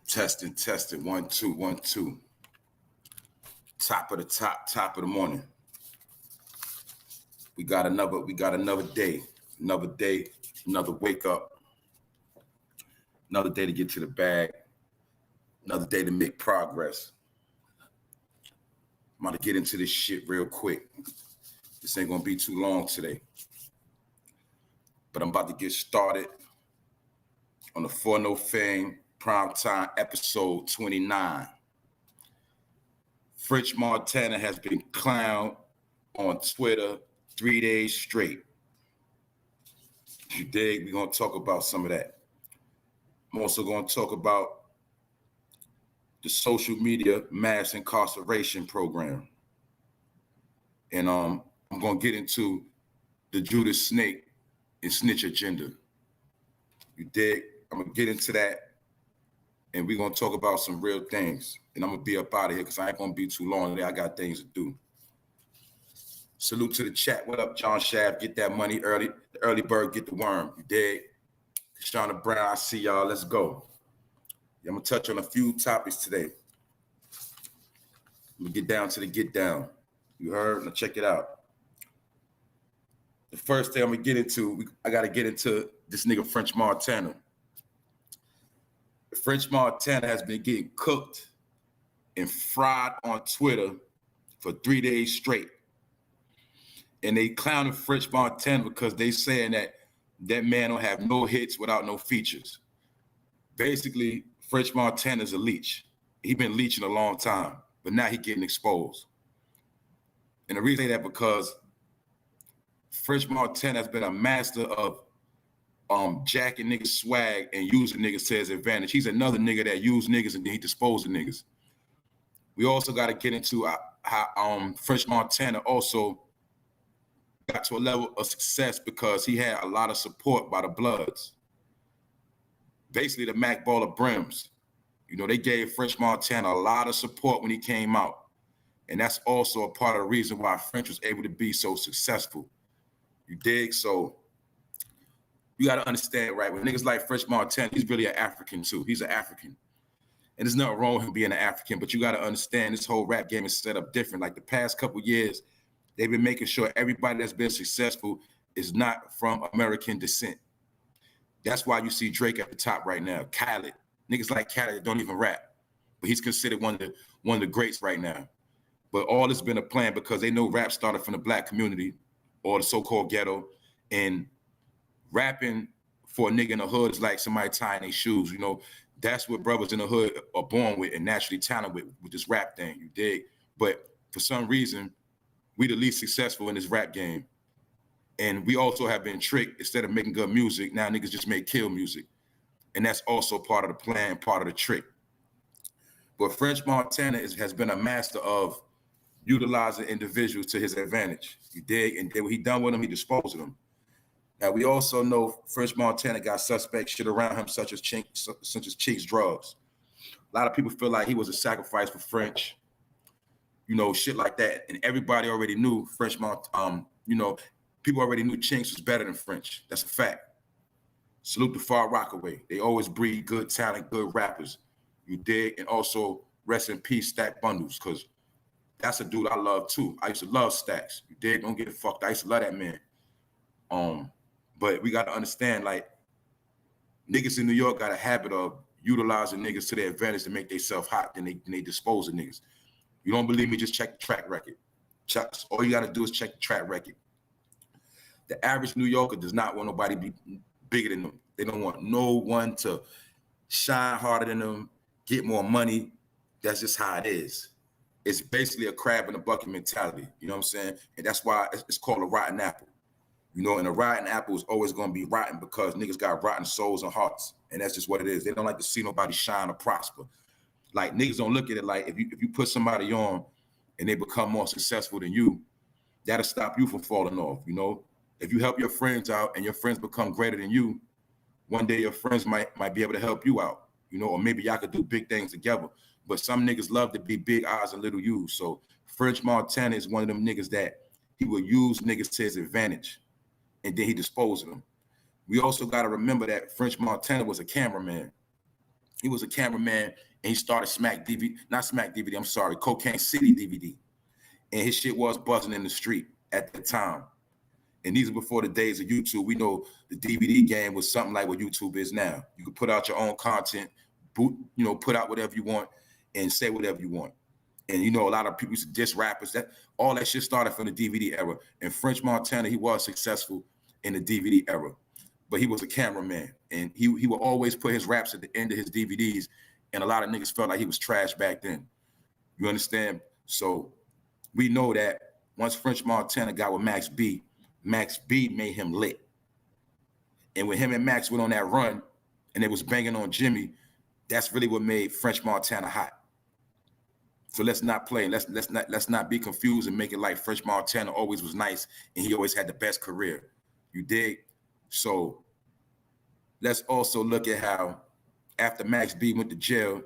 Testing. 1, 2, 1, 2. Top of the top of the morning. We got another day, another wake up, another day to get to the bag, another day to make progress. I'm about to get into this shit real quick. This ain't gonna be too long today. But I'm about to get started on the 4NOFAME Primetime episode 29. French Montana has been clowned on Twitter 3 days straight. You dig? We're going to talk about some of that. I'm also going to talk about the social media mass incarceration program. And I'm going to get into the Judas snake and snitch agenda. You dig? I'm going to get into that. And we're going to talk about some real things. And I'm going to be up out of here because I ain't going to be too long today. I got things to do. Salute to the chat. What up, John Shaft? Get that money early. The early bird get the worm. You dig? Shauna Brown, I see y'all. Let's go. I'm going to touch on a few topics today. Let me get down to the get down. You heard? Now check it out. The first thing I'm going to get into, I got to get into this nigga French Montana. French Montana has been getting cooked and fried on Twitter for 3 days straight. And they clowning French Montana because they saying that man don't have no hits without no features. Basically, French Montana's a leech. He been leeching a long time, but now he getting exposed. And the reason I say that because French Montana has been a master of jacking niggas swag and using niggas to his advantage. He's another nigga that used niggas and then he disposed of niggas. We also got to get into how French Montana also got to a level of success because he had a lot of support by the Bloods. Basically the Mac Baller Brims. You know, they gave French Montana a lot of support when he came out. And that's also a part of the reason why French was able to be so successful. You dig? So you got to understand, right? When niggas like French Montana, he's really an African too. He's an African. And there's nothing wrong with him being an African, but you got to understand this whole rap game is set up different. Like the past couple years, they've been making sure everybody that's been successful is not from American descent. That's why you see Drake at the top right now. Khaled. Niggas like Khaled don't even rap, but he's considered one of the greats right now. But all this been a plan because they know rap started from the black community or the so-called ghetto, and rapping for a nigga in the hood is like somebody tying their shoes. You know, that's what brothers in the hood are born with and naturally talented with this rap thing, you dig? But for some reason, we the least successful in this rap game. And we also have been tricked. Instead of making good music, now niggas just make kill music. And that's also part of the plan, part of the trick. But French Montana has been a master of utilizing individuals to his advantage. You dig? And then when he done with them, he disposed of them. Now, we also know French Montana got suspect shit around him, such as Cheeks drugs. A lot of people feel like he was a sacrifice for French, you know, shit like that. And everybody already knew French you know, people already knew Chinks was better than French. That's a fact. Salute to Far Rockaway. They always breed good talent, good rappers. You dig? And also rest in peace, Stack Bundles, because that's a dude I love too. I used to love Stacks. You dig? Don't get fucked. I used to love that man. But we got to understand, like, niggas in New York got a habit of utilizing niggas to their advantage to make themselves hot, then they dispose of niggas. You don't believe me? Just check the track record. All you got to do is check the track record. The average New Yorker does not want nobody to be bigger than them. They don't want no one to shine harder than them, get more money. That's just how it is. It's basically a crab in a bucket mentality. You know what I'm saying? And that's why it's called a rotten apple. You know, and a rotten apple is always going to be rotten because niggas got rotten souls and hearts. And that's just what it is. They don't like to see nobody shine or prosper. Like, niggas don't look at it like if you put somebody on and they become more successful than you, that'll stop you from falling off, you know? If you help your friends out and your friends become greater than you, one day your friends might be able to help you out, you know, or maybe y'all could do big things together. But some niggas love to be big eyes and little U's. So French Montana is one of them niggas that he will use niggas to his advantage, and then he disposed of them. We also got to remember that French Montana was a cameraman. He was a cameraman, and he started Cocaine City DVD. And his shit was buzzing in the street at the time. And these are before the days of YouTube. We know the DVD game was something like what YouTube is now. You could put out your own content, put out whatever you want and say whatever you want. And a lot of people used to diss rappers. All that shit started from the DVD era. And French Montana, he was successful in the DVD era, but he was a cameraman, and he would always put his raps at the end of his DVDs. And a lot of niggas felt like he was trash back then. You understand? So we know that once French Montana got with Max B made him lit. And when him and Max went on that run and they was banging on Jimmy, that's really what made French Montana hot. So let's not play. Let's not be confused and make it like French Montana always was nice and he always had the best career. You dig? So let's also look at how after Max B went to jail,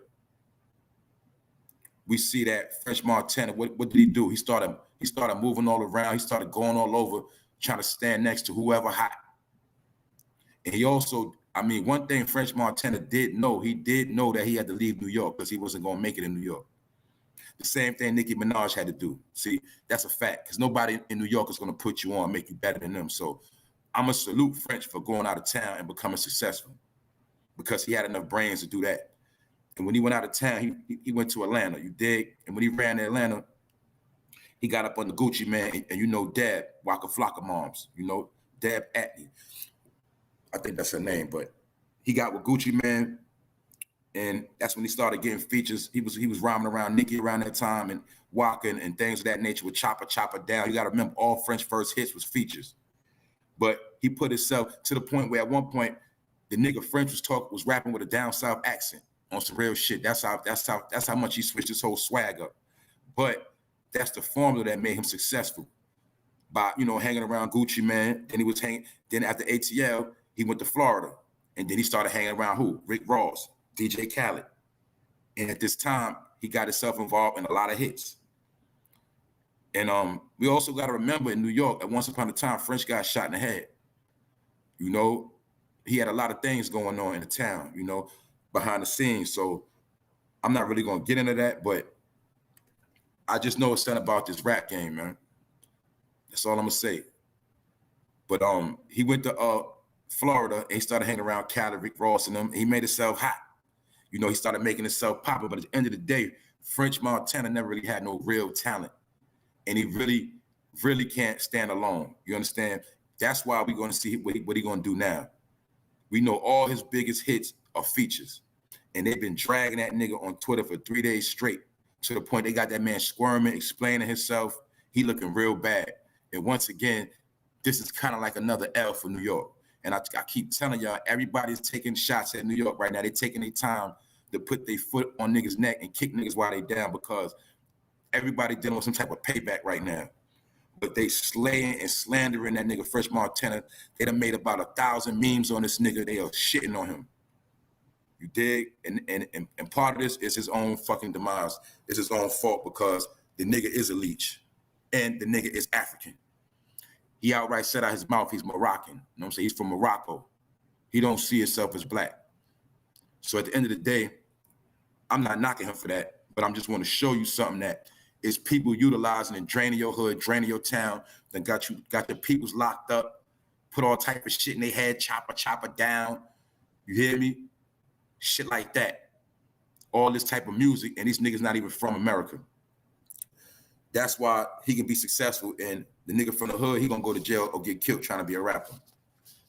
we see that French Montana, what did he do? He started moving all around. He started going all over, trying to stand next to whoever hot. And he also, one thing French Montana did know that he had to leave New York because he wasn't going to make it in New York. The same thing Nicki Minaj had to do. See, that's a fact, because nobody in New York is going to put you on, make you better than them. So I'm going to salute French for going out of town and becoming successful because he had enough brains to do that. And when he went out of town, he went to Atlanta, you dig? And when he ran to Atlanta, he got up on the Gucci Man, and Dab, Waka Flocka Moms, Dab Atney. I think that's her name, but he got with Gucci Man, and that's when he started getting features. He was rhyming around Nicki around that time and Waka and things of that nature with Chopper Down. You got to remember, all French first hits was features. But he put himself to the point where at one point the nigga French was rapping with a down south accent on some real shit. That's how much he switched his whole swag up. But that's the formula that made him successful. By hanging around Gucci Man. Then after ATL, he went to Florida, and then he started hanging around who? Rick Ross, DJ Khaled. And at this time, he got himself involved in a lot of hits. And we also got to remember in New York, that once upon a time, French got shot in the head. He had a lot of things going on in the town, behind the scenes. So I'm not really going to get into that, but I just know it's something about this rap game, man. That's all I'm going to say. But he went to Florida, and he started hanging around Khaled, Rick Ross, and them. And he made himself hot. He started making himself popular. But at the end of the day, French Montana never really had no real talent. And he really, really can't stand alone. You understand? That's why we're going to see what he's going to do now. We know all his biggest hits are features. And they've been dragging that nigga on Twitter for 3 days straight, to the point they got that man squirming, explaining himself. He looking real bad. And once again, this is kind of like another L for New York. And I keep telling y'all, everybody's taking shots at New York right now. They're taking their time to put their foot on niggas' neck and kick niggas while they down, because everybody dealing with some type of payback right now. But they slaying and slandering that nigga French Montana. They done made about 1,000 memes on this nigga. They are shitting on him. You dig? And part of this is his own fucking demise. It's his own fault, because the nigga is a leech and the nigga is African. He outright said out his mouth he's Moroccan. You know what I'm saying? He's from Morocco. He don't see himself as black. So at the end of the day, I'm not knocking him for that, but I'm just want to show you something that is people utilizing and draining your hood, draining your town, then got your peoples locked up, put all type of shit in their head, chopper down. You hear me? Shit like that. All this type of music, and these niggas not even from America. That's why he can be successful, and the nigga from the hood, he gonna go to jail or get killed trying to be a rapper.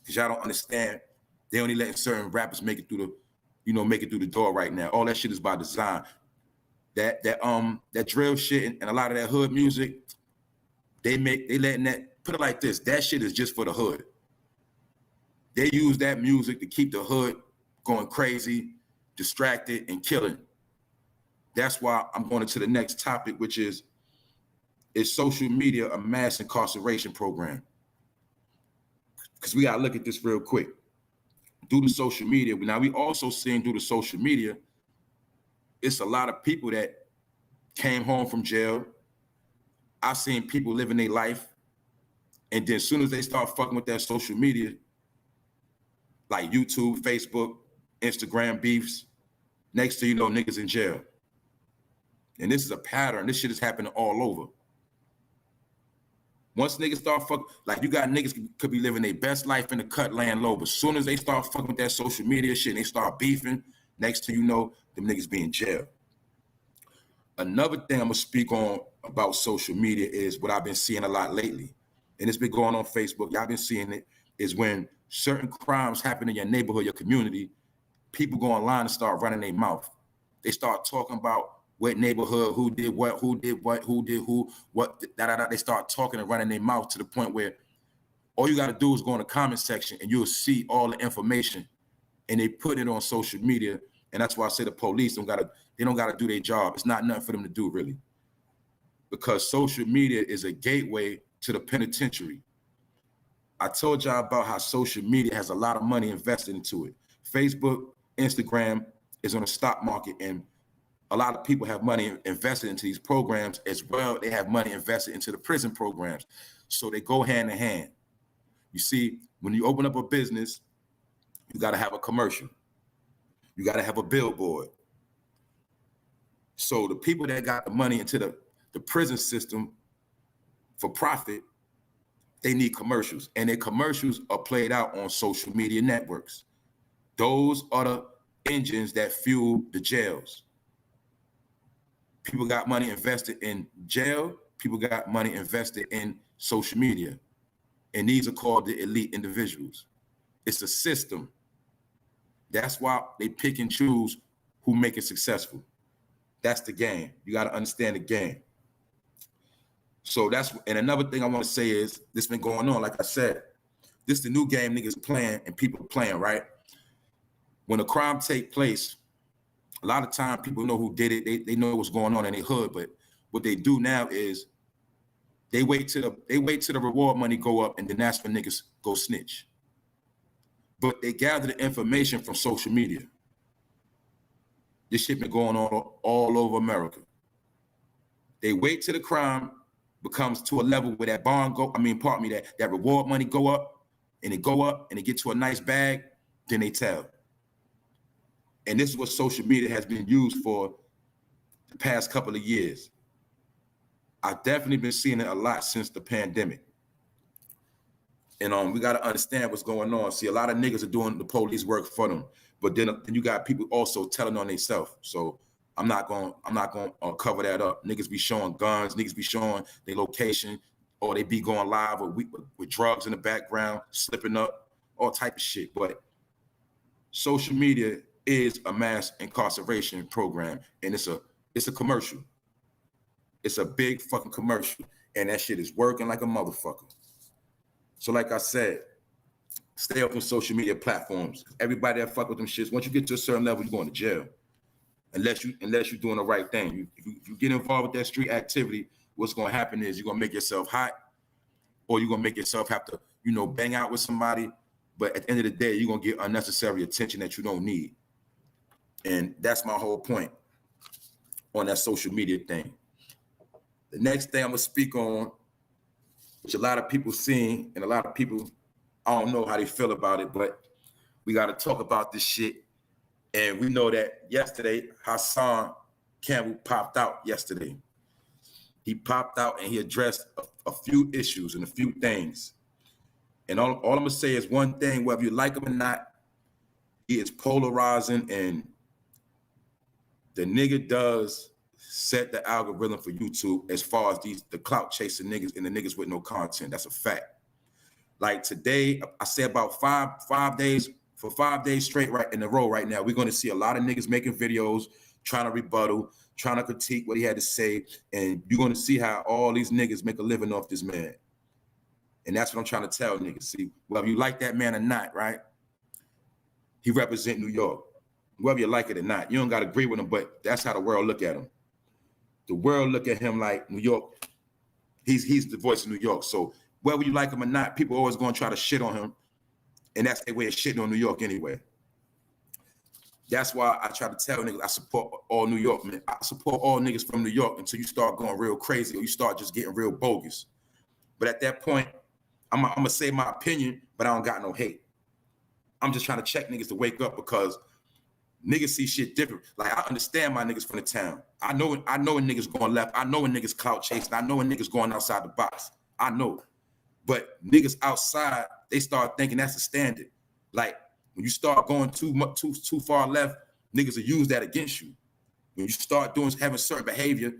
Because y'all don't understand, they only letting certain rappers make it through the door right now. All that shit is by design. That drill shit and a lot of that hood music, they letting that, put it like this, that shit is just for the hood. They use that music to keep the hood going crazy, distracted, and killing. That's why I'm going into the next topic, which is social media a mass incarceration program? Because we got to look at this real quick. Due to social media, now we also seeing due to social media, it's a lot of people that came home from jail. I've seen people living their life, and then as soon as they start fucking with that social media, like YouTube, Facebook, Instagram beefs, Next thing you know, niggas in jail. And this is a pattern. This shit is happening all over. Once niggas start fucking, like you got niggas could be living their best life in the cut laying low, but as soon as they start fucking with that social media shit and they start beefing, next thing you know, them niggas be in jail. Another thing I'm gonna speak on about social media is what I've been seeing a lot lately, and it's been going on Facebook. Y'all been seeing it, is when certain crimes happen in your neighborhood, your community, people go online and start running their mouth. They start talking about what neighborhood, who did what, They start talking and running their mouth to the point where all you got to do is go in the comment section and you'll see all the information, and they put it on social media. And that's why I say the police don't gotta do their job. It's not nothing for them to do, really, because social media is a gateway to the penitentiary. I told y'all about how social media has a lot of money invested into it. Facebook, Instagram is on the stock market, and a lot of people have money invested into these programs as well. They have money invested into the prison programs. So they go hand in hand. You see, when you open up a business, you got to have a commercial. You got to have a billboard. So the people that got the money into the prison system for profit, they need commercials. And their commercials are played out on social media networks. Those are the engines that fuel the jails. People got money invested in jail. People got money invested in social media. And these are called the elite individuals. It's a system. That's why they pick and choose who make it successful. That's the game. You got to understand the game. So and another thing I want to say is, this been going on, like I said, this is the new game niggas playing and people playing, right? When a crime take place, a lot of time people know who did it. They know what's going on in their hood, but what they do now is they wait till the reward money go up, and then that's when niggas go snitch. But they gather the information from social media. This shit been going on all over America. They wait till the crime becomes to a level where that bond that reward money go up, and it go up and it get to a nice bag, then they tell. And this is what social media has been used for the past couple of years. I've definitely been seeing it a lot since the pandemic. And we got to understand what's going on. See, a lot of niggas are doing the police work for them, but then you got people also telling on themselves. So I'm not going to cover that up. Niggas be showing guns, niggas be showing their location, or they be going live with drugs in the background, slipping up, all type of shit. But social media is a mass incarceration program, and it's a commercial. It's a big fucking commercial, and that shit is working like a motherfucker. So like I said, stay up on social media platforms. Everybody that fuck with them shits, once you get to a certain level, you're going to jail. Unless you're doing the right thing. If you get involved with that street activity, what's going to happen is you're going to make yourself hot, or you're going to make yourself have to, bang out with somebody. But at the end of the day, you're going to get unnecessary attention that you don't need. And that's my whole point on that social media thing. The next thing I'm going to speak on, which a lot of people seen, and a lot of people, I don't know how they feel about it, but we got to talk about this shit. And we know that yesterday, Hassan Campbell popped out yesterday. He popped out and he addressed a few issues and a few things. And all I'm going to say is one thing, whether you like him or not, he is polarizing, and the nigga does set the algorithm for YouTube as far as the clout chasing niggas and the niggas with no content. That's a fact. Like today, I say about 5 days, for 5 days straight right in a row right now, we're going to see a lot of niggas making videos, trying to rebuttal, trying to critique what he had to say. And you're going to see how all these niggas make a living off this man. And that's what I'm trying to tell niggas. See, whether you like that man or not, right? He represent New York. Whether you like it or not, you don't got to agree with him, but that's how the world look at him. The world look at him like New York. He's the voice of New York. So whether you like him or not, people always going to try to shit on him. And that's their way of shitting on New York anyway. That's why I try to tell niggas I support all New York, man. I support all niggas from New York until you start going real crazy or you start just getting real bogus. But at that point, I'm going to say my opinion, but I don't got no hate. I'm just trying to check niggas to wake up, because Niggas see shit different. Like, I understand my niggas from the town. I know when niggas going left. I know when niggas clout chasing. I know when niggas going outside the box. I know. But niggas outside, they start thinking that's the standard. Like, when you start going too far left, niggas will use that against you. When you start having certain behavior,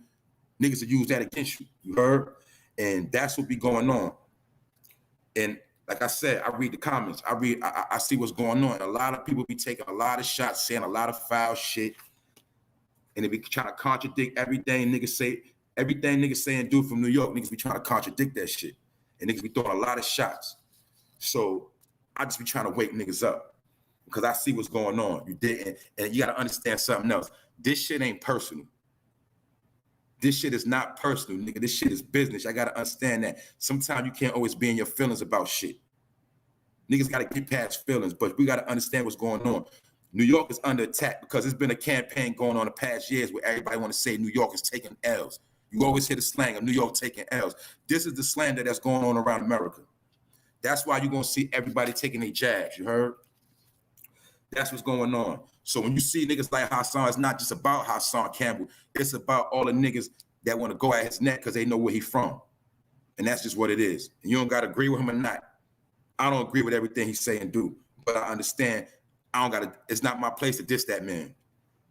niggas will use that against you. You heard? And that's what be going on. And like I said, I read the comments. I see what's going on. A lot of people be taking a lot of shots, saying a lot of foul shit, and they be trying to contradict everything niggas say. Everything niggas say and do from New York, niggas be trying to contradict that shit, and niggas be throwing a lot of shots. So I just be trying to wake niggas up because I see what's going on. You didn't, and you got to understand something else. This shit ain't personal. This shit is not personal, nigga. This shit is business. I gotta understand that. Sometimes you can't always be in your feelings about shit. Niggas gotta get past feelings, but we gotta understand what's going on. New York is under attack because there's been a campaign going on the past years where everybody want to say New York is taking L's. You always hear the slang of New York taking L's. This is the slander that's going on around America. That's why you're gonna see everybody taking their jabs. You heard? That's what's going on. So when you see niggas like Hassan, it's not just about Hassan Campbell. It's about all the niggas that want to go at his neck because they know where he's from. And that's just what it is. And you don't got to agree with him or not. I don't agree with everything he say and do, but I understand it's not my place to diss that man.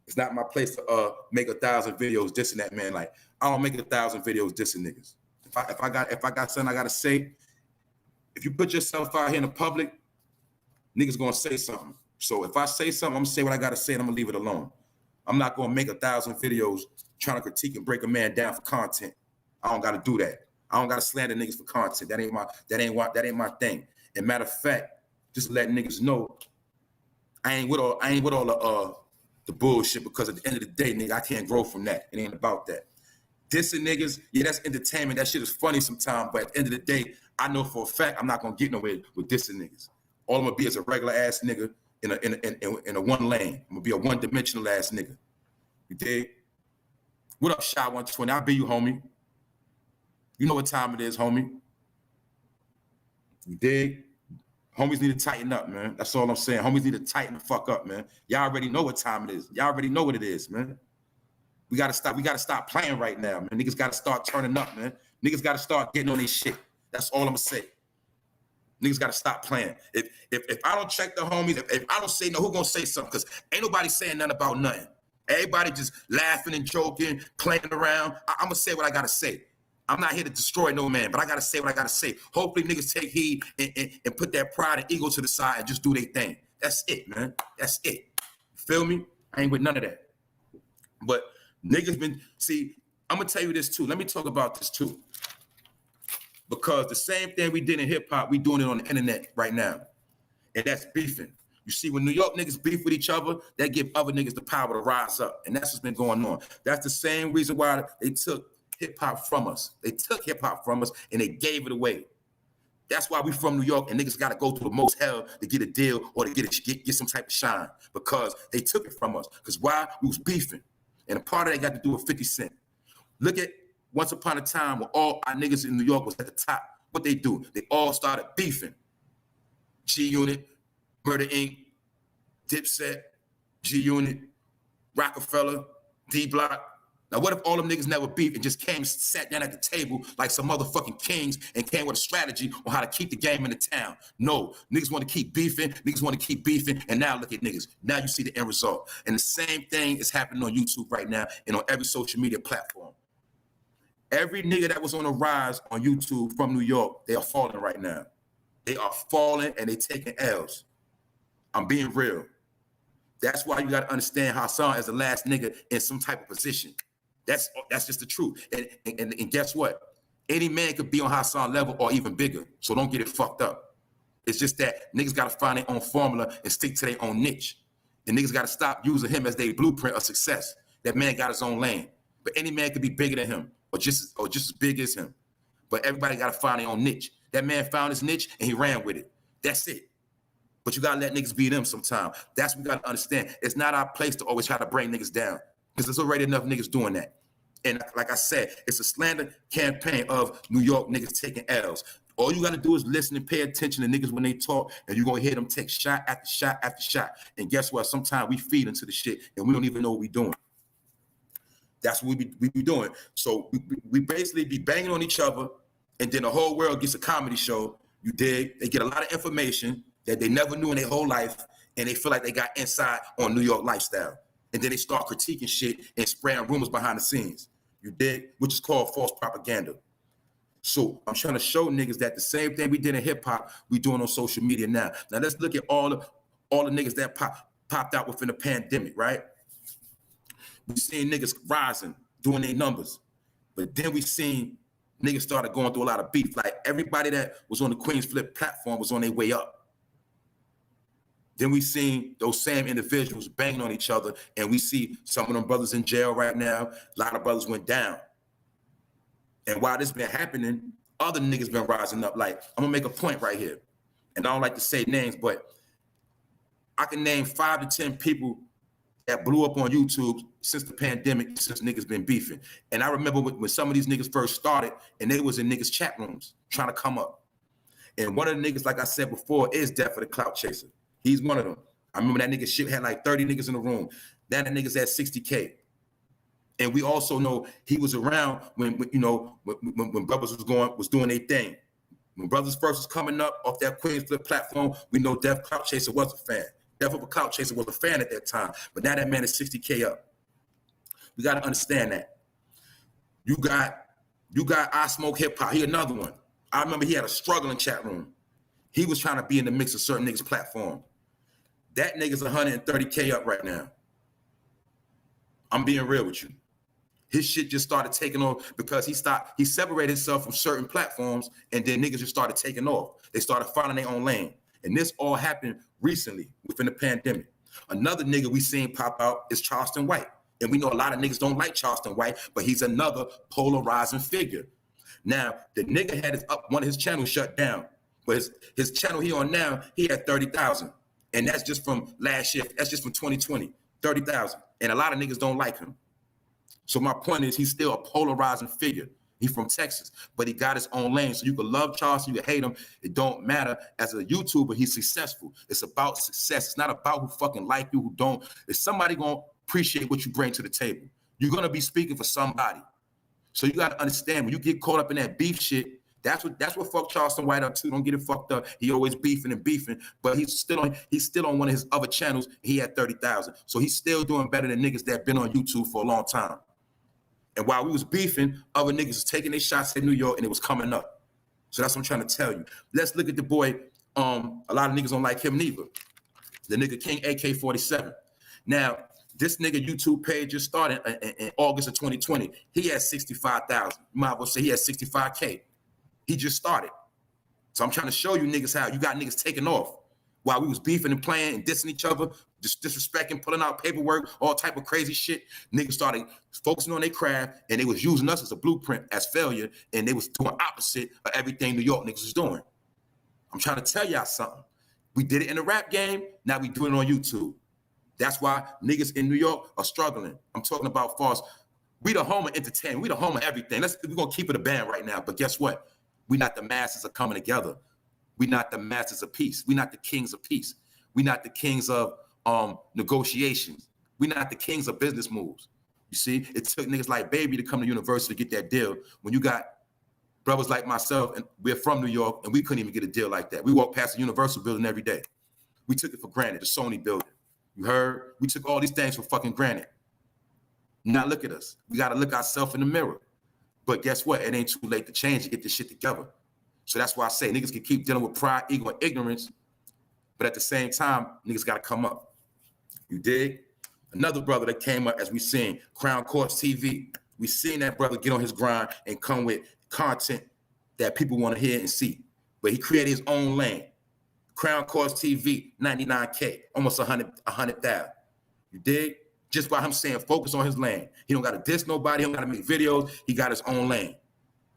It's not my place to make 1,000 videos dissing that man. Like, I don't make 1,000 videos dissing niggas. If I got something I got to say, if you put yourself out here in the public, niggas going to say something. So if I say something, I'm gonna say what I gotta say and I'm gonna leave it alone. I'm not gonna make 1,000 videos trying to critique and break a man down for content. I don't gotta do that. I don't gotta slander niggas for content. That ain't my thing. And matter of fact, just let niggas know I ain't with all the bullshit, because at the end of the day, nigga, I can't grow from that. It ain't about that. Dissing niggas, yeah, that's entertainment. That shit is funny sometimes, but at the end of the day, I know for a fact I'm not gonna get nowhere with dissing niggas. All I'm gonna be is a regular ass nigga in a one lane. I'm gonna be a one-dimensional ass nigga. You dig? What up, Shy 120? I'll be you, homie. You know what time it is, homie. You dig? Homies need to tighten up, man. That's all I'm saying. Homies need to tighten the fuck up, man. Y'all already know what time it is. Y'all already know what it is, man. We gotta stop playing right now, man. Niggas gotta start turning up, man. Niggas gotta start getting on their shit. That's all I'm gonna say. Niggas gotta stop playing. If I don't check the homies, if I don't say no, who gonna say something? Because ain't nobody saying nothing about nothing. Everybody just laughing and joking, playing around. I'm gonna say what I gotta say. I'm not here to destroy no man, but I gotta say what I gotta say. Hopefully niggas take heed and put that pride and ego to the side and just do their thing. That's it, man. That's it. You feel me? I ain't with none of that. But niggas see, I'm gonna tell you this too. Let me talk about this too. Because the same thing we did in hip hop, we doing it on the internet right now. And that's beefing. You see, when New York niggas beef with each other, they give other niggas the power to rise up. And that's what's been going on. That's the same reason why they took hip hop from us. They took hip hop from us and they gave it away. That's why we from New York and niggas gotta go through the most hell to get a deal or to get some type of shine, because they took it from us. Because why? We was beefing. And a part of that got to do with 50 Cent. Look at once upon a time when all our niggas in New York was at the top. What they do? They all started beefing. G-Unit, Murder Inc., Dipset, G-Unit, Rockefeller, D-Block. Now, what if all them niggas never beefed and just came, sat down at the table like some motherfucking kings and came with a strategy on how to keep the game in the town? No, niggas want to keep beefing, and now look at niggas. Now you see the end result. And the same thing is happening on YouTube right now and on every social media platform. Every nigga that was on a rise on YouTube from New York, they are falling right now. They are falling and they taking L's. I'm being real. That's why you got to understand Hassan as the last nigga in some type of position. That's just the truth. And guess what? Any man could be on Hassan level or even bigger. So don't get it fucked up. It's just that niggas got to find their own formula and stick to their own niche. And niggas got to stop using him as their blueprint of success. That man got his own lane. But any man could be bigger than him or just as big as him. But everybody got to find their own niche. That man found his niche and he ran with it. That's it. But you got to let niggas be them sometime. That's what we got to understand. It's not our place to always try to bring niggas down, because there's already enough niggas doing that. And like I said, it's a slander campaign of New York niggas taking L's. All you got to do is listen and pay attention to niggas when they talk, and you're going to hear them take shot after shot after shot. And guess what? Sometimes we feed into the shit, and we don't even know what we're doing. That's what we be doing. So we basically be banging on each other, and then the whole world gets a comedy show. You dig? They get a lot of information that they never knew in their whole life, and they feel like they got inside on New York lifestyle. And then they start critiquing shit and spraying rumors behind the scenes. You dig? Which is called false propaganda. So I'm trying to show niggas that the same thing we did in hip hop, we doing on social media now. Now let's look at all the niggas that popped out within the pandemic, right? We seen niggas rising, doing their numbers. But then we seen niggas started going through a lot of beef. Like everybody that was on the Queens Flip platform was on their way up. Then we seen those same individuals banging on each other, and we see some of them brothers in jail right now. A lot of brothers went down. And while this been happening, other niggas been rising up. Like, I'm gonna make a point right here. And I don't like to say names, but I can name 5 to 10 people that blew up on YouTube since the pandemic, since niggas been beefing. And I remember when some of these niggas first started, and they was in niggas' chat rooms trying to come up. And one of the niggas, like I said before, is Death for the Clout Chaser. He's one of them. I remember that nigga shit had like 30 niggas in the room. Then the niggas had 60K. And we also know he was around when brothers was doing their thing. When brothers first was coming up off that Queens Flip platform, we know Death Clout Chaser was a fan. Death of a Clout Chaser was a fan at that time. But now that man is 60K up. We got to understand that. You got I Smoke Hip Hop. He another one. I remember he had a struggling chat room. He was trying to be in the mix of certain niggas' platform. That nigga's 130K up right now. I'm being real with you. His shit just started taking off because he separated himself from certain platforms, and then niggas just started taking off. They started finding their own lane. And this all happened recently within the pandemic. Another nigga we seen pop out is Charleston White. And we know a lot of niggas don't like Charleston White, but he's another polarizing figure. Now, the nigga had one of his channels shut down. But his channel he on now, he had 30,000. And that's just from last year. That's just from 2020, 30,000. And a lot of niggas don't like him. So my point is, he's still a polarizing figure. He's from Texas, but he got his own lane. So you can love Charleston, you can hate him. It don't matter. As a YouTuber, he's successful. It's about success. It's not about who fucking like you, who don't. Is somebody gonna appreciate what you bring to the table? You're gonna be speaking for somebody. So you gotta understand, when you get caught up in that beef shit, that's what fucked Charleston White up too. Don't get it fucked up. He always beefing, but he's still on one of his other channels. He had 30,000. So he's still doing better than niggas that been on YouTube for a long time. And while we was beefing, other niggas was taking their shots at New York, and it was coming up. So that's what I'm trying to tell you. Let's look at the boy. A lot of niggas don't like him neither. The nigga King AK-47. Now, this nigga YouTube page just started in August of 2020. He had 65,000. You might as well say he had 65K. He just started. So I'm trying to show you niggas how you got niggas taking off. While we was beefing and playing and dissing each other, just disrespecting, pulling out paperwork, all type of crazy shit, niggas started focusing on their craft, and they was using us as a blueprint, as failure, and they was doing opposite of everything New York niggas was doing. I'm trying to tell y'all something. We did it in the rap game, now we do it on YouTube. That's why niggas in New York are struggling. I'm talking about fars. We the home of entertainment. We the home of everything. We're going to keep it a band right now, but guess what? We not the masses of coming together. We not the masters of peace. We not the kings of peace. We not the kings of negotiations. We not the kings of business moves. You see, it took niggas like Baby to come to university to get that deal. When you got brothers like myself, and we're from New York, and we couldn't even get a deal like that. We walked past the Universal building every day. We took it for granted, the Sony building. You heard? We took all these things for fucking granted. Now look at us. We got to look ourselves in the mirror. But guess what? It ain't too late to change and get this shit together. So that's why I say niggas can keep dealing with pride, ego, and ignorance, but at the same time, niggas got to come up. You dig? Another brother that came up, as we seen, Crown Courts TV. We seen that brother get on his grind and come with content that people want to hear and see. But he created his own lane. Crown Courts TV, 99K, almost 100,000. You dig? Just by him saying focus on his lane. He don't got to diss nobody. He don't got to make videos. He got his own lane.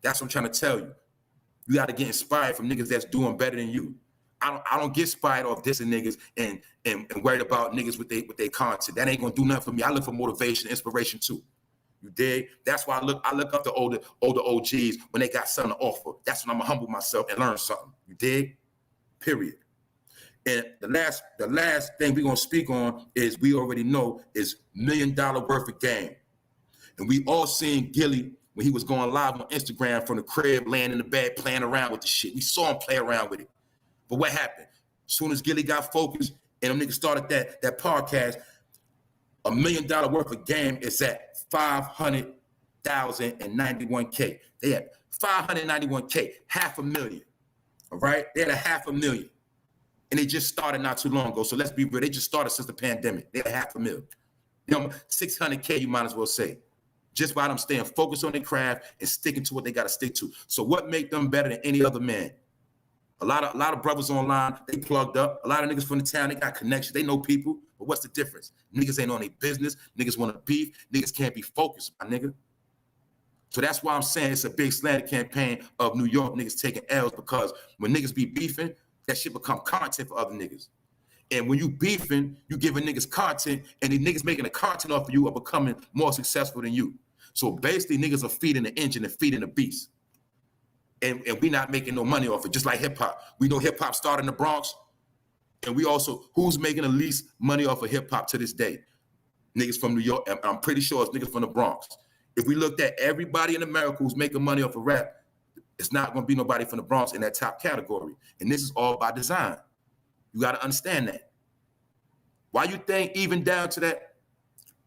That's what I'm trying to tell you. You got to get inspired from niggas that's doing better than you. I don't get inspired off dissing niggas and worried about niggas with their content. That ain't gonna do nothing for me. I look for motivation, inspiration too. You dig? That's why I look up to older OGs when they got something to offer. That's when I'm gonna humble myself and learn something. You dig? Period. And the last thing we're gonna speak on is we already know is $1 million worth of game. And we all seen Gilly when he was going live on Instagram from the crib, laying in the bed, playing around with the shit. We saw him play around with it. But what happened? As soon as Gilly got focused and them niggas started that podcast, $1 million worth of game is at 500,091K. They had 591K, $500,000. All right? They had $500,000. And they just started not too long ago. So let's be real. They just started since the pandemic. They had $500,000. You know, 600K, you might as well say. Just by them staying focused on their craft and sticking to what they got to stick to. So what make them better than any other man? A lot of brothers online, they plugged up. A lot of niggas from the town, they got connections. They know people. But what's the difference? Niggas ain't on their business. Niggas want to beef. Niggas can't be focused, my nigga. So that's why I'm saying it's a big slander campaign of New York niggas taking L's, because when niggas be beefing, that shit become content for other niggas. And when you beefing, you giving niggas content, and the niggas making the content off of you are becoming more successful than you. So basically, niggas are feeding the engine and feeding the beast. And we not making no money off it, just like hip-hop. We know hip-hop started in the Bronx, and we also, who's making the least money off of hip-hop to this day? Niggas from New York, and I'm pretty sure it's niggas from the Bronx. If we looked at everybody in America who's making money off of rap, it's not gonna be nobody from the Bronx in that top category. And this is all by design. You gotta understand that. Why you think even down to that,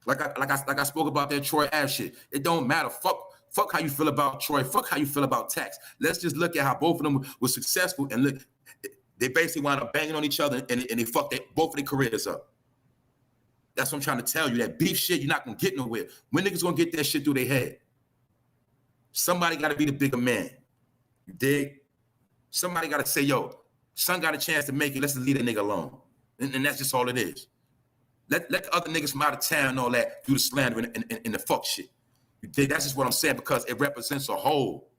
like I spoke about that Troy Ave shit, it don't matter. Fuck how you feel about Troy. Fuck how you feel about Tax. Let's just look at how both of them were successful, and look, they basically wound up banging on each other, and they fucked both of their careers up. That's what I'm trying to tell you. That beef shit, you're not gonna get nowhere. When niggas gonna get that shit through their head? Somebody gotta be the bigger man. You dig? Somebody gotta say, yo, son got a chance to make it. Let's leave that nigga alone. And that's just all it is. Let the other niggas from out of town and all that do the slander and the fuck shit. You dig? That's just what I'm saying, because it represents a whole.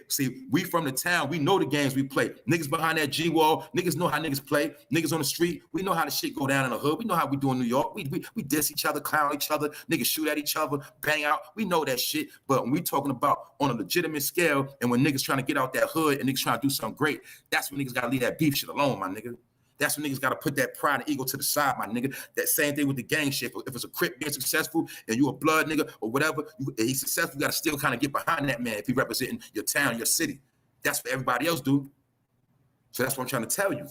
See, we from the town, we know the games we play. Niggas behind that G-wall, niggas know how niggas play. Niggas on the street, we know how the shit go down in the hood. We know how we do in New York. We diss each other, clown each other, niggas shoot at each other, bang out. We know that shit. But when we talking about on a legitimate scale, and when niggas trying to get out that hood and niggas trying to do something great, that's when niggas gotta leave that beef shit alone, my nigga. That's when niggas gotta put that pride and ego to the side, my nigga. That same thing with the gang shit. If it's a Crip being successful and you a blood nigga or whatever, he's successful, you gotta still kind of get behind that man if he representing your town, your city. That's what everybody else do. So that's what I'm trying to tell you.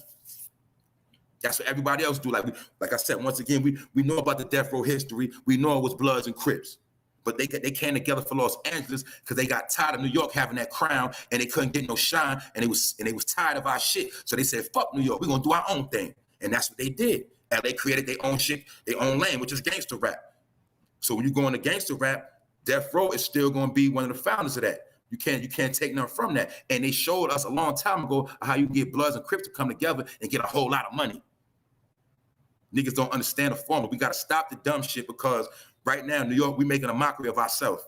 That's what everybody else do. Like I said, once again, we know about the death row history. We know it was Bloods and Crips. But they came together for Los Angeles because they got tired of New York having that crown and they couldn't get no shine, and they was tired of our shit. So they said, fuck New York, we're gonna do our own thing. And that's what they did. And they created their own shit, their own lane, which is gangster rap. So when you go into gangster rap, Death Row is still gonna be one of the founders of that. You can't take nothing from that. And they showed us a long time ago how you get Bloods and Crips to come together and get a whole lot of money. Niggas don't understand the formula. We gotta stop the dumb shit, because right now in New York, we making a mockery of ourselves.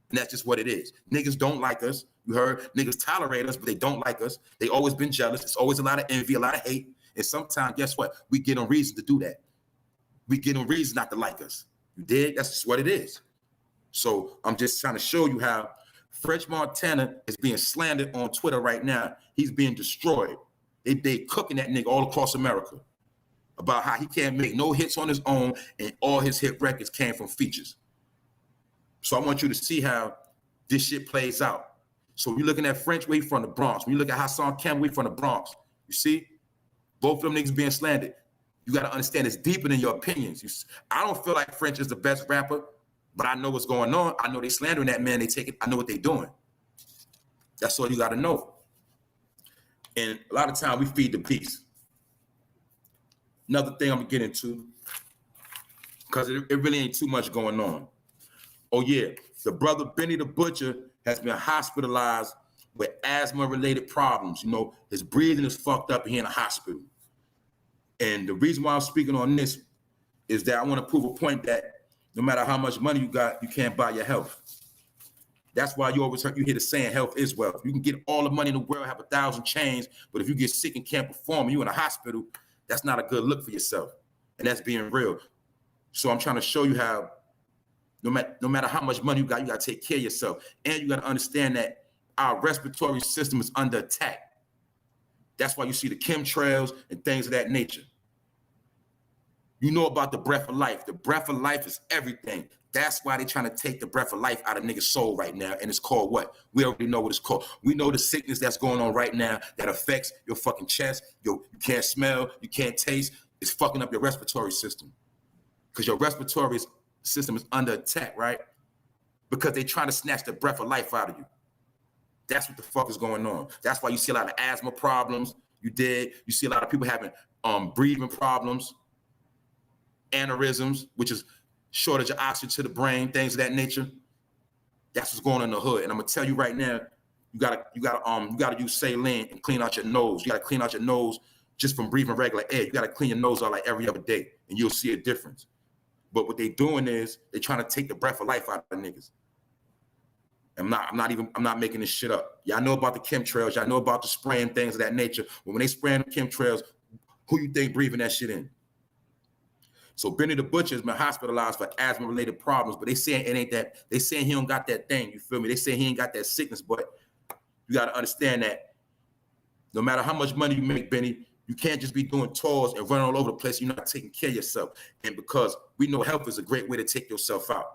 And that's just what it is. Niggas don't like us. You heard? Niggas tolerate us, but they don't like us. They always been jealous. It's always a lot of envy, a lot of hate. And sometimes, guess what? We get on reason to do that. We get on reason not to like us. You dig? That's just what it is. So I'm just trying to show you how French Montana is being slandered on Twitter right now. He's being destroyed. They cooking that nigga all across America about how he can't make no hits on his own, and all his hit records came from features. So I want you to see how this shit plays out. So you're looking at French, we from the Bronx. When you look at Hassan Campbell, we from the Bronx. You see? Both of them niggas being slandered. You got to understand it's deeper than your opinions. I don't feel like French is the best rapper, but I know what's going on. I know they slandering that man. They take it. I know what they doing. That's all you got to know. And a lot of time we feed the beast. Another thing I'm gonna get into, because it really ain't too much going on. Oh yeah, the brother Benny the Butcher has been hospitalized with asthma-related problems. You know, his breathing is fucked up, and he in a hospital. And the reason why I'm speaking on this is that I want to prove a point that no matter how much money you got, you can't buy your health. That's why you hear the saying, health is wealth. You can get all the money in the world, have 1,000 chains, but if you get sick and can't perform, and you in a hospital, that's not a good look for yourself. And that's being real. So I'm trying to show you how No matter how much money you got to take care of yourself. And you got to understand that our respiratory system is under attack. That's why you see the chemtrails and things of that nature. You know about the breath of life. The breath of life is everything. That's why they're trying to take the breath of life out of niggas' soul right now. And it's called what? We already know what it's called. We know the sickness that's going on right now that affects your fucking chest. You can't smell, you can't taste. It's fucking up your respiratory system. Because your respiratory system is under attack, right? Because they're trying to snatch the breath of life out of you. That's what the fuck is going on. That's why you see a lot of asthma problems. You see a lot of people having breathing problems, aneurysms, which is shortage of oxygen to the brain, things of that nature. That's what's going on in the hood. And I'm gonna tell you right now, you gotta use saline and clean out your nose. You gotta clean out your nose just from breathing regular air. You gotta clean your nose out like every other day, and you'll see a difference. But what they're doing is they're trying to take the breath of life out of niggas. I'm not making this shit up. Y'all know about the chemtrails. Y'all know about the spraying, things of that nature. But when they spraying the chemtrails, who you think breathing that shit in? So Benny the Butcher has been hospitalized for asthma-related problems, but they saying it ain't that. They saying he don't got that thing. You feel me? They say he ain't got that sickness, but you got to understand that no matter how much money you make, Benny, you can't just be doing tours and running all over the place. You're not taking care of yourself. And because we know health is a great way to take yourself out.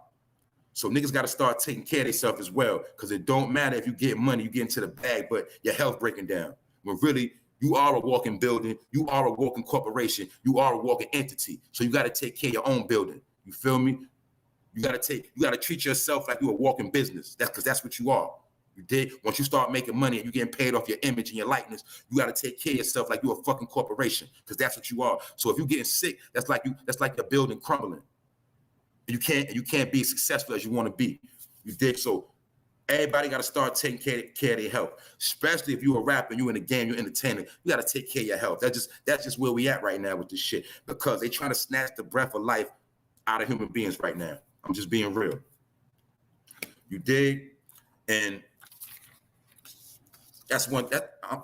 So niggas got to start taking care of themselves as well, because it don't matter if you get money, you get into the bag, but your health breaking down. When really, you are a walking building, you are a walking corporation, you are a walking entity. So you got to take care of your own building. You feel me? You got to treat yourself like you're a walking business. That's because that's what you are. You dig? Once you start making money and you're getting paid off your image and your likeness, you got to take care of yourself like you're a fucking corporation, because that's what you are. So if you're getting sick, that's like your building crumbling. You can't be successful as you want to be. You dig? So everybody got to start taking care of their health, especially if you're a rapper, you in the game, you're entertaining. You got to take care of your health. That's just where we at right now with this shit, because they trying to snatch the breath of life out of human beings right now. I'm just being real. You dig? And that's one.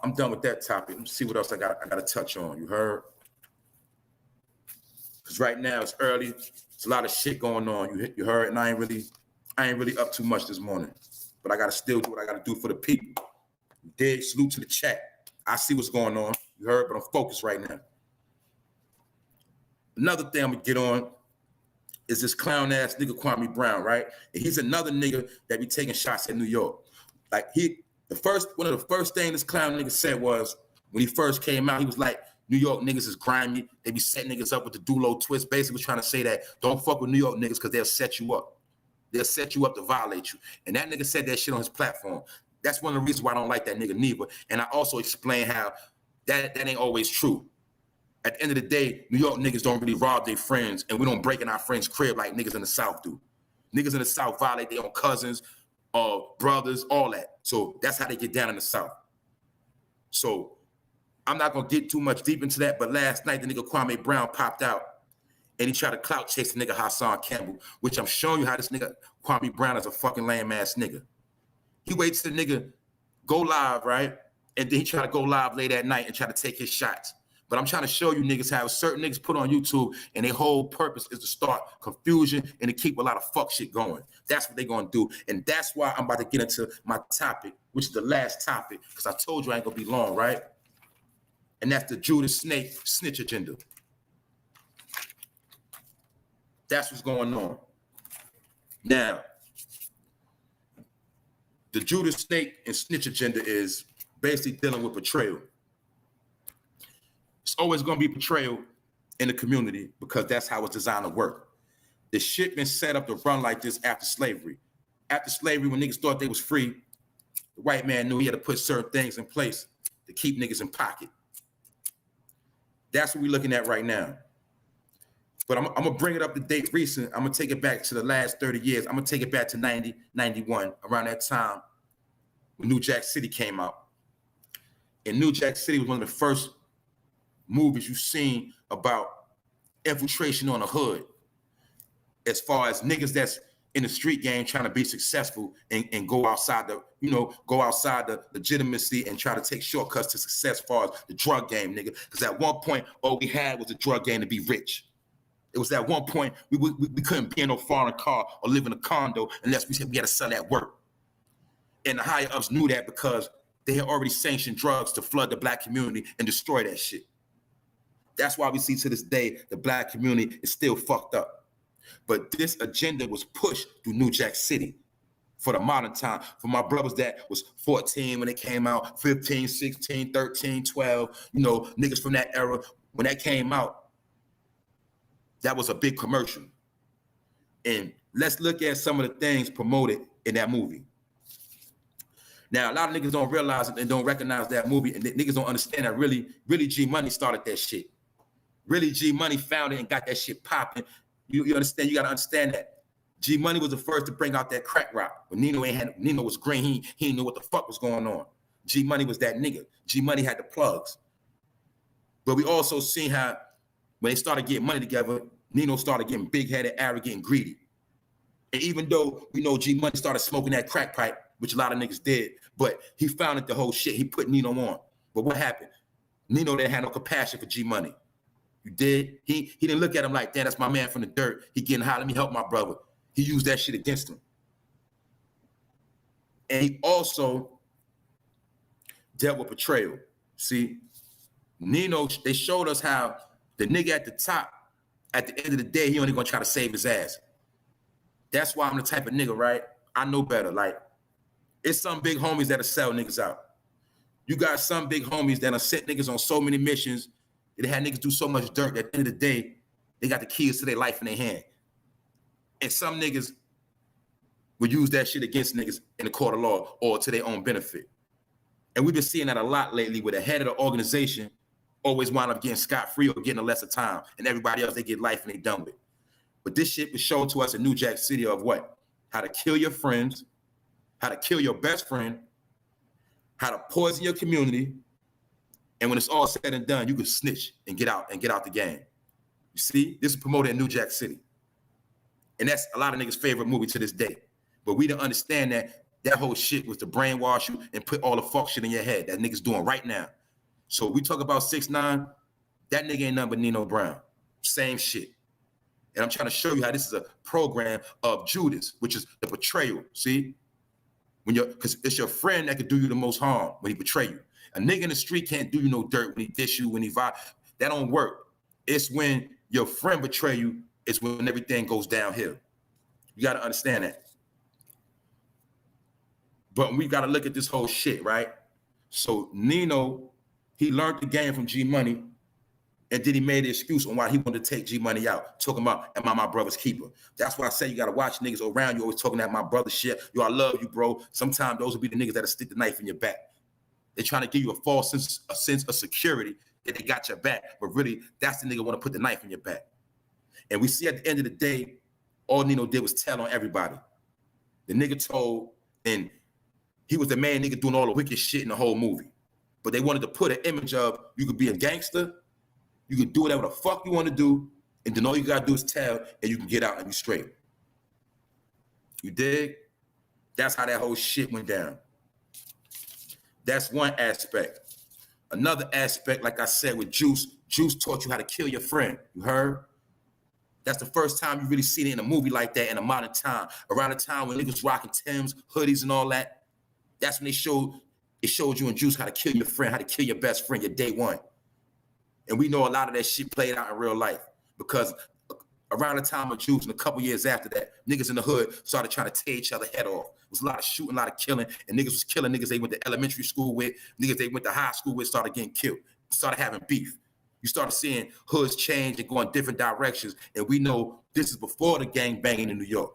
I'm done with that topic. Let me see what else I got to touch on. You heard? Because right now it's early. There's a lot of shit going on. You heard? And I ain't really up too much this morning. But I got to still do what I got to do for the people. You dig? Salute to the chat. I see what's going on. You heard? But I'm focused right now. Another thing I'm going to get on is this clown ass nigga Kwame Brown, right? And he's another nigga that be taking shots at New York. Like one of the first things this clown nigga said was, when he first came out, he was like, New York niggas is grimy. They be setting niggas up with the Dulo twist. Basically was trying to say that don't fuck with New York niggas because they'll set you up. They'll set you up to violate you. And that nigga said that shit on his platform. That's one of the reasons why I don't like that nigga neither. And I also explain how that ain't always true. At the end of the day, New York niggas don't really rob their friends, and we don't break in our friends' crib like niggas in the South do. Niggas in the South violate their own cousins, brothers, all that. So that's how they get down in the South. So I'm not gonna get too much deep into that, but last night the nigga Kwame Brown popped out and he tried to clout chase the nigga Hassan Campbell, which I'm showing you how this nigga Kwame Brown is a fucking lame ass nigga. He waits till the nigga go live, right? And then he try to go live late at night and try to take his shots. But I'm trying to show you niggas how certain niggas put on YouTube and their whole purpose is to start confusion and to keep a lot of fuck shit going. That's what they're gonna do. And that's why I'm about to get into my topic, which is the last topic, because I told you I ain't gonna be long, right? And that's the Judas snitch agenda. That's what's going on. Now, the Judas snitch agenda is basically dealing with betrayal. It's always going to be betrayal in the community because that's how it's designed to work. The shit been set up to run like this after slavery. After slavery, when niggas thought they was free, the white man knew he had to put certain things in place to keep niggas in pocket. That's what we're looking at right now. But I'm going to bring it up to date recent. I'm going to take it back to the last 30 years. I'm going to take it back to 90, 91, around that time when New Jack City came out. And New Jack City was one of the first movies you've seen about infiltration on the hood, as far as niggas that's in the street game trying to be successful and go outside the legitimacy and try to take shortcuts to success as far as the drug game, nigga. Because at one point, all we had was the drug game to be rich. It was at one point we couldn't be in no foreign car or live in a condo unless we said we had to sell at work. And the higher ups knew that because they had already sanctioned drugs to flood the black community and destroy that shit. That's why we see to this day the black community is still fucked up. But this agenda was pushed through New Jack City for the modern time. For my brothers that was 14 when it came out, 15, 16, 13, 12, you know, niggas from that era, when that came out, that was a big commercial. And let's look at some of the things promoted in that movie. Now, a lot of niggas don't realize it and don't recognize that movie, and niggas don't understand that really G Money started that shit. Really G Money found it and got that shit popping. You understand? You gotta understand that. G Money was the first to bring out that crack rock. When Nino was green, he didn't know what the fuck was going on. G Money was that nigga. G Money had the plugs. But we also seen how when they started getting money together, Nino started getting big-headed, arrogant, and greedy. And even though we know G Money started smoking that crack pipe, which a lot of niggas did, but he founded the whole shit. He put Nino on. But what happened? Nino didn't have no compassion for G Money. You did? He didn't look at him like, damn, that's my man from the dirt. He getting high, let me help my brother. He used that shit against him. And he also dealt with betrayal. See, Nino, they showed us how the nigga at the top, at the end of the day, he only gonna try to save his ass. That's why I'm the type of nigga, right? I know better. Like, it's some big homies that'll sell niggas out. You got some big homies that'll set niggas on so many missions. They had niggas do so much dirt that at the end of the day, they got the keys to their life in their hand. And some niggas will use that shit against niggas in the court of law or to their own benefit. And we've been seeing that a lot lately where the head of the organization always wind up getting scot-free or getting a lesser time. And everybody else, they get life and they done with it. But this shit was shown to us in New Jack City of what? How to kill your friends, how to kill your best friend, how to poison your community. And when it's all said and done, you can snitch and get out the game. You see, this is promoted in New Jack City. And that's a lot of niggas' favorite movie to this day. But we don't understand that whole shit was to brainwash you and put all the fuck shit in your head that niggas doing right now. So we talk about 6ix9ine, that nigga ain't nothing but Nino Brown. Same shit. And I'm trying to show you how this is a program of Judas, which is the betrayal, see? Because it's your friend that could do you the most harm when he betray you. A nigga in the street can't do you no dirt when he diss you, when he vibe. That don't work. It's when your friend betray you, it's when everything goes downhill. You got to understand that. But we got to look at this whole shit, right? So Nino, he learned the game from G Money, and then he made the excuse on why he wanted to take G Money out, talking about, am I my brother's keeper? That's why I say you got to watch niggas around you always talking that my brother shit. Yo, I love you, bro. Sometimes those will be the niggas that'll stick the knife in your back. They're trying to give you a false sense of security that they got your back, but really, that's the nigga want to put the knife in your back. And we see at the end of the day, all Nino did was tell on everybody. The nigga told, and he was the main nigga doing all the wicked shit in the whole movie. But they wanted to put an image of, you could be a gangster, you can do whatever the fuck you want to do, and then all you gotta do is tell, and you can get out and be straight. You dig? That's how that whole shit went down. That's one aspect. Another aspect, like I said, with Juice taught you how to kill your friend. You heard? That's the first time you really seen it in a movie like that in a modern time. Around the time when niggas rocking Timbs, hoodies, and all that. That's when it showed you and Juice how to kill your friend, how to kill your best friend, your day one. And we know a lot of that shit played out in real life because around the time of Juice and a couple years after that, niggas in the hood started trying to tear each other head off. It was a lot of shooting, a lot of killing, and niggas was killing niggas they went to elementary school with, niggas they went to high school with started getting killed, started having beef. You started seeing hoods change and go in different directions, and we know this is before the gang banging in New York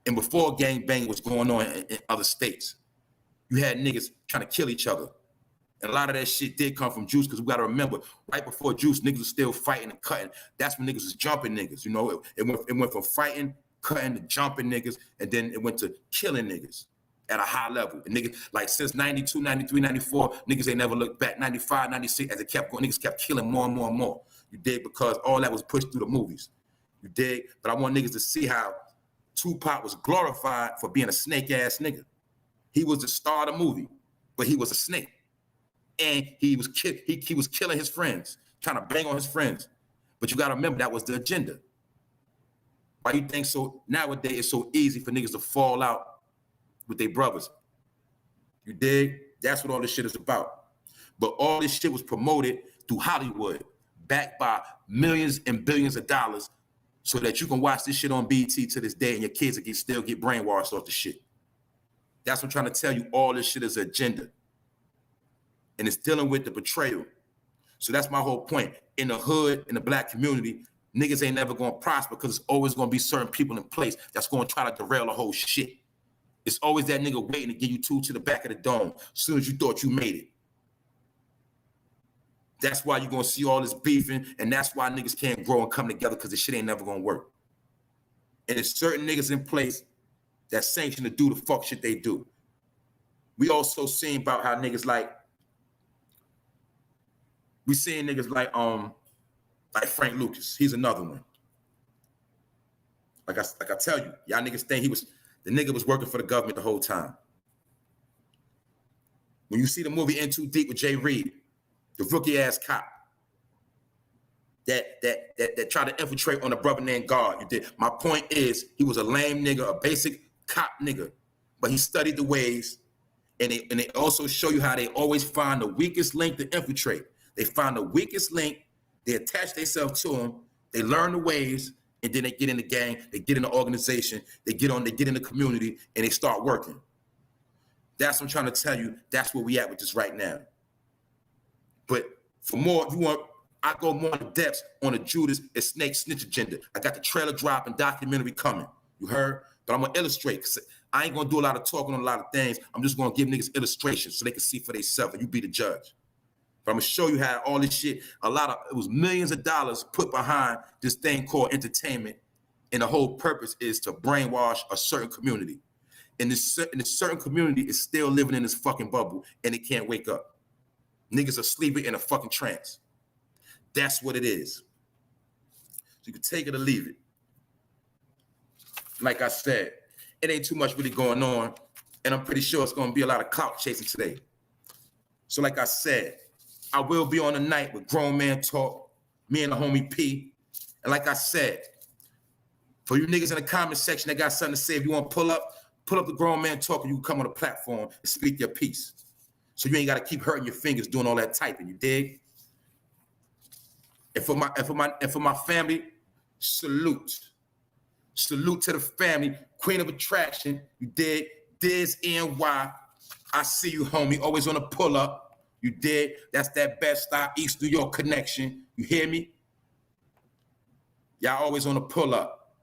and before gang banging was going on in other states. You had niggas trying to kill each other. And a lot of that shit did come from Juice, because we got to remember, right before Juice, niggas was still fighting and cutting. That's when niggas was jumping niggas. You know, it went from fighting, cutting, to jumping niggas, and then it went to killing niggas at a high level. And niggas, like since 92, 93, 94, niggas ain't never looked back. 95, 96, as it kept going, niggas kept killing more and more and more. You dig? Because all that was pushed through the movies. You dig? But I want niggas to see how Tupac was glorified for being a snake-ass nigga. He was the star of the movie, but he was a snake. And he was killing his friends, trying to bang on his friends. But you got to remember that was the agenda. Why you think so nowadays it's so easy for niggas to fall out with their brothers? You dig? That's what all this shit is about. But all this shit was promoted through Hollywood, backed by millions and billions of dollars, so that you can watch this shit on BT to this day and your kids can still get brainwashed off the shit. That's what I'm trying to tell you. All this shit is an agenda. And it's dealing with the betrayal. So that's my whole point. In the hood, in the black community, niggas ain't never gonna prosper because it's always gonna be certain people in place that's gonna try to derail the whole shit. It's always that nigga waiting to give you two to the back of the dome as soon as you thought you made it. That's why you're gonna see all this beefing, and that's why niggas can't grow and come together, because the shit ain't never gonna work. And there's certain niggas in place that's sanctioned to do the fuck shit they do. We also seen about how niggas like, we seeing niggas like Frank Lucas. He's another one. Like I tell you, y'all niggas think the nigga was working for the government the whole time. When you see the movie In Too Deep with Jay Reed, the rookie ass cop that tried to infiltrate on a brother named God. You did. My point is, he was a lame nigga, a basic cop nigga, but he studied the ways, and they also show you how they always find the weakest link to infiltrate. They find the weakest link, they attach themselves to him, they learn the ways, and then they get in the gang, they get in the organization, they get in the community, and they start working. That's what I'm trying to tell you. That's where we at with this right now. But for more, I go more in depth on the Judas and Snake Snitch agenda. I got the trailer drop and documentary coming. You heard? But I'm gonna illustrate, because I ain't gonna do a lot of talking on a lot of things. I'm just gonna give niggas illustrations so they can see for themselves, and you be the judge. But I'm gonna show you how all this shit, it was millions of dollars put behind this thing called entertainment, and the whole purpose is to brainwash a certain community. And this certain community is still living in this fucking bubble, and it can't wake up. Niggas are sleeping in a fucking trance. That's what it is. So you can take it or leave it. Like I said, it ain't too much really going on, and I'm pretty sure it's gonna be a lot of clout chasing today. So like I said, I will be on the night with Grown Man Talk, me and the homie P. And like I said, for you niggas in the comment section that got something to say, if you want to pull up the Grown Man Talk, and you can come on the platform and speak your piece. So you ain't got to keep hurting your fingers doing all that typing, you dig? And for my family, salute. Salute to the family, Queen of Attraction, you dig? Diz NY, I see you, homie, always on the pull up. You dig? That's that Bed-Stuy, East New York connection. You hear me? Y'all always on the pull up.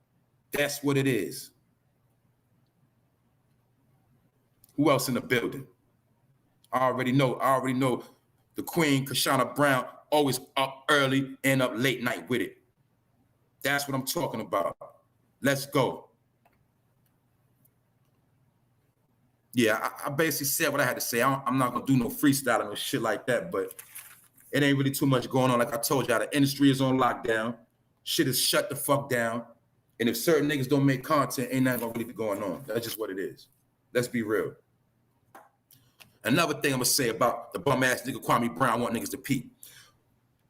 That's what it is. Who else in the building? I already know the Queen, Kashana Brown, always up early and up late night with it. That's what I'm talking about. Let's go. Yeah, I basically said what I had to say. I'm not gonna do no freestyling or shit like that, but it ain't really too much going on. Like I told y'all, the industry is on lockdown. Shit is shut the fuck down. And if certain niggas don't make content, ain't nothing gonna really be going on. That's just what it is. Let's be real. Another thing I'm gonna say about the bum ass nigga Kwame Brown, I want niggas to peep.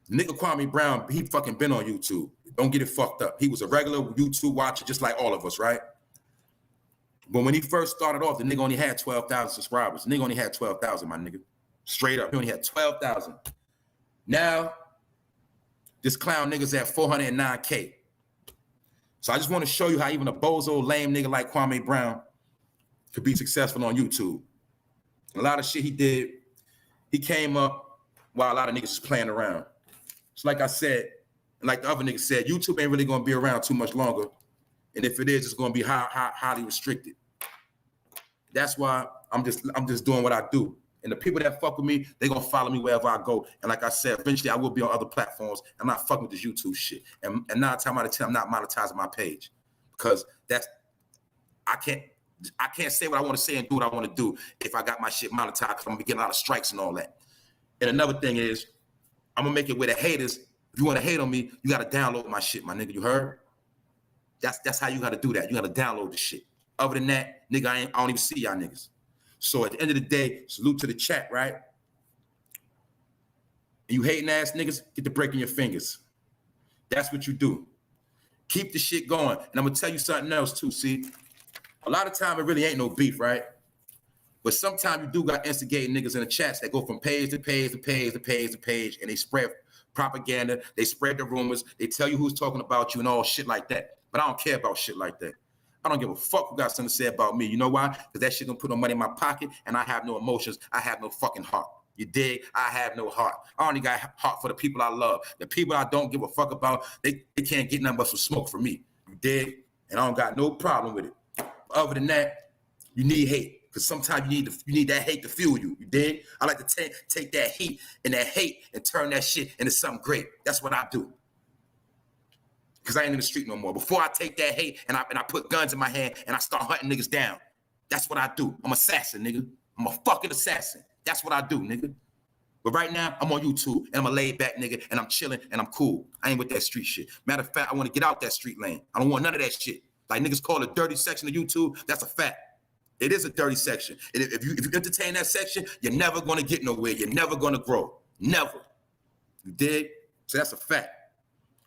Nigga Kwame Brown, he fucking been on YouTube. Don't get it fucked up. He was a regular YouTube watcher, just like all of us, right? But when he first started off, the nigga only had 12,000 subscribers. The nigga only had 12,000, my nigga. Straight up, he only had 12,000. Now, this clown nigga's at 409K. So I just want to show you how even a bozo, lame nigga like Kwame Brown could be successful on YouTube. A lot of shit he did, he came up while a lot of niggas was playing around. So like I said, and like the other niggas said, YouTube ain't really gonna be around too much longer. And if it is, it's gonna be highly restricted. That's why I'm just doing what I do. And the people that fuck with me, they gonna follow me wherever I go. And like I said, eventually I will be on other platforms. I'm not fucking with this YouTube shit. And 9 times out of 10, I'm not monetizing my page. Because I can't say what I want to say and do what I want to do if I got my shit monetized, because I'm gonna be getting a lot of strikes and all that. And another thing is, I'm gonna make it where the haters, if you want to hate on me, you gotta download my shit, my nigga. You heard? That's how you gotta do that. You gotta download the shit. Other than that, nigga, I don't even see y'all niggas. So at the end of the day, salute to the chat, right? And you hating ass niggas, get to breaking your fingers. That's what you do. Keep the shit going. And I'm gonna tell you something else too. See, a lot of time it really ain't no beef, right? But sometimes you do got instigating niggas in the chats that go from page to page to page to page to page, and they spread propaganda, they spread the rumors, they tell you who's talking about you and all shit like that. But I don't care about shit like that. I don't give a fuck who got something to say about me. You know why? Because that shit gonna put no money in my pocket, and I have no emotions. I have no fucking heart. You dig? I have no heart. I only got heart for the people I love. The people I don't give a fuck about, they can't get nothing but some smoke from me. You dig? And I don't got no problem with it. Other than that, you need hate. Because sometimes you need that hate to fuel you. You dig? I like to take that heat and that hate and turn that shit into something great. That's what I do. Because I ain't in the street no more. Before I take that hate and I put guns in my hand and I start hunting niggas down. That's what I do. I'm an assassin, nigga. I'm a fucking assassin. That's what I do, nigga. But right now, I'm on YouTube and I'm a laid back nigga and I'm chilling and I'm cool. I ain't with that street shit. Matter of fact, I want to get out that street lane. I don't want none of that shit. Like niggas call it dirty section of YouTube. That's a fact. It is a dirty section. And if you entertain that section, you're never going to get nowhere. You're never going to grow. Never. You dig? So that's a fact.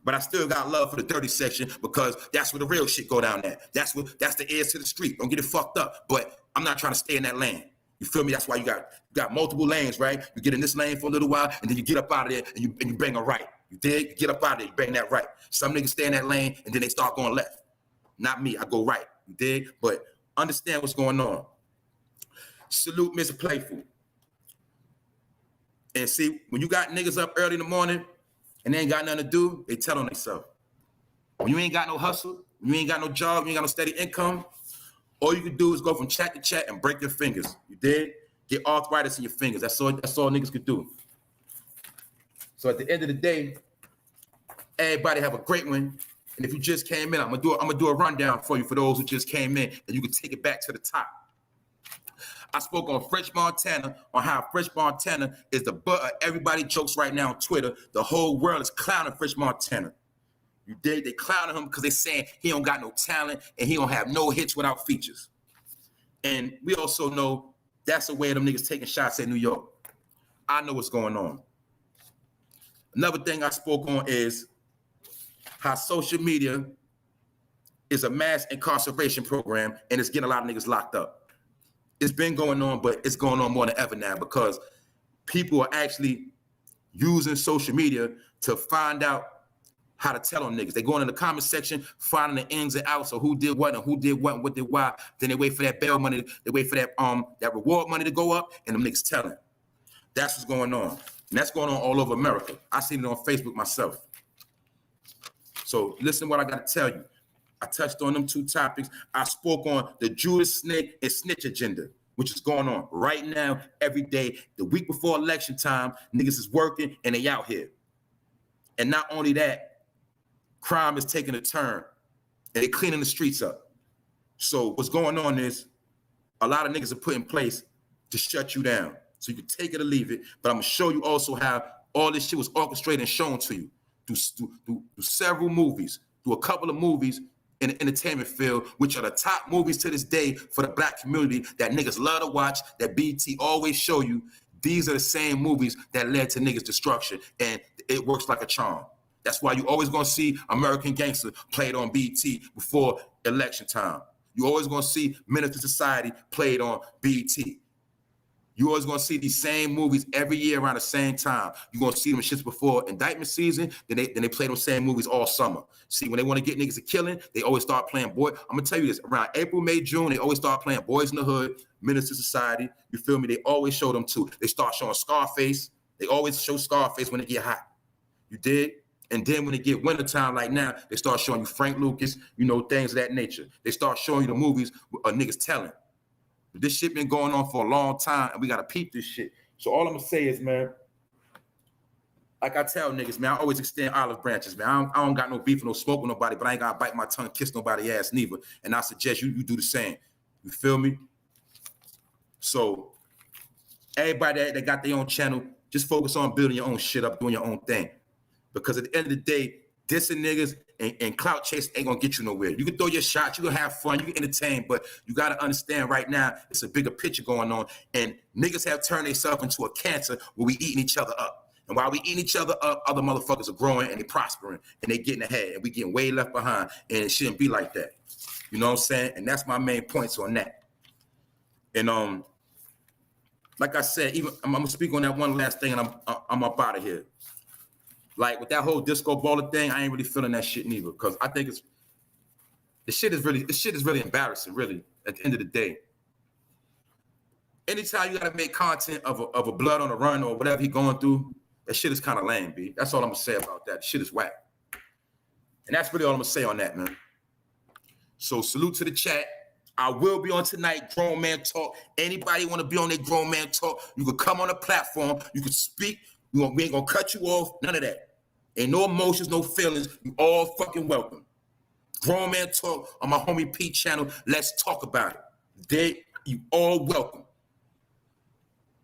But I still got love for the dirty section because that's where the real shit go down there. That's the ears to the street. Don't get it fucked up. But I'm not trying to stay in that lane. You feel me? That's why you got multiple lanes, right? You get in this lane for a little while, and then you get up out of there, and you bring a right. You dig? You get up out of there, you bring that right. Some niggas stay in that lane, and then they start going left. Not me. I go right. You dig? But understand what's going on. Salute Mr. Playful. And see, when you got niggas up early in the morning and they ain't got nothing to do, they tell on themselves. When you ain't got no hustle, you ain't got no job, you ain't got no steady income, all you can do is go from chat to chat and break your fingers. You did? Get arthritis in your fingers. That's all niggas could do. So at the end of the day, everybody have a great one. And if you just came in, I'm gonna do a rundown for you for those who just came in, and you can take it back to the top. I spoke on French Montana, on how French Montana is the butt of everybody jokes right now on Twitter. The whole world is clowning French Montana. You dig? They clowning him because they saying he don't got no talent and he don't have no hits without features. And we also know that's the way of them niggas taking shots at New York. I know what's going on. Another thing I spoke on is how social media is a mass incarceration program and it's getting a lot of niggas locked up. It's been going on, but it's going on more than ever now because people are actually using social media to find out how to tell on niggas. They go in the comment section, finding the ins and outs of who did what and what did why. Then they wait for that bail money, they wait for that reward money to go up, and them niggas telling. That's what's going on. And that's going on all over America. I seen it on Facebook myself. So listen to what I got to tell you. I touched on them two topics. I spoke on the Judas snake and snitch agenda, which is going on right now, every day. The week before election time, niggas is working and they out here. And not only that, crime is taking a turn and they cleaning the streets up. So what's going on is a lot of niggas are put in place to shut you down. So you can take it or leave it. But I'm gonna show you also how all this shit was orchestrated and shown to you through several movies, through a couple of movies in the entertainment field, which are the top movies to this day for the black community that niggas love to watch, that BT always show you. These are the same movies that led to niggas' destruction, and it works like a charm. That's why you always gonna see American Gangster played on BT before election time. You always gonna see Menace to Society played on BT. You always gonna see these same movies every year around the same time. You're gonna see them shits before indictment season, then they play those same movies all summer. See, when they want to get niggas a killing, they always start playing I'm gonna tell you this, around April, May, June, they always start playing Boys in the Hood, Menace to Society. You feel me? They always show them too. They start showing Scarface. They always show Scarface when it get hot. You dig? And then when it get wintertime like now, they start showing you Frank Lucas, things of that nature. They start showing you the movies niggas telling. But this shit been going on for a long time, and we got to peep this shit. So all I'm going to say is, man, like I tell niggas, man, I always extend olive branches, man. I don't got no beef or no smoke with nobody, but I ain't got to bite my tongue, kiss nobody ass neither. And I suggest you do the same. You feel me? So everybody that got their own channel, just focus on building your own shit up, doing your own thing. Because at the end of the day, dissing niggas and clout chase ain't gonna get you nowhere. You can throw your shots, you can have fun, you can entertain, but you gotta understand right now, it's a bigger picture going on. And niggas have turned themselves into a cancer where we eating each other up. And while we eating each other up, other motherfuckers are growing and they prospering and they getting ahead and we getting way left behind. And it shouldn't be like that. You know what I'm saying? And that's my main points on that. And like I said, even I'm gonna speak on that one last thing, and I'm up out of here. Like with that whole disco baller thing, I ain't really feeling that shit neither, because I think this shit is really embarrassing, really, at the end of the day. Anytime you gotta make content of a blood on the run or whatever he going through, that shit is kind of lame, B. That's all I'm gonna say about that. Shit is whack. And that's really all I'm gonna say on that, man. So salute to the chat. I will be on tonight, Grown Man Talk. Anybody want to be on that Grown Man Talk, you can come on the platform. You can speak. We ain't going to cut you off. None of that. Ain't no emotions, no feelings. You all fucking welcome. Grown Man Talk on my homie P channel. Let's talk about it. You all welcome.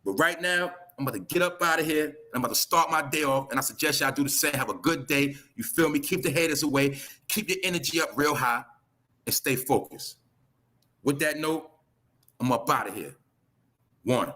But right now, I'm about to get up out of here. I'm about to start my day off. And I suggest y'all do the same. Have a good day. You feel me? Keep the haters away. Keep your energy up real high. And stay focused. With that note, I'm up out of here. 1.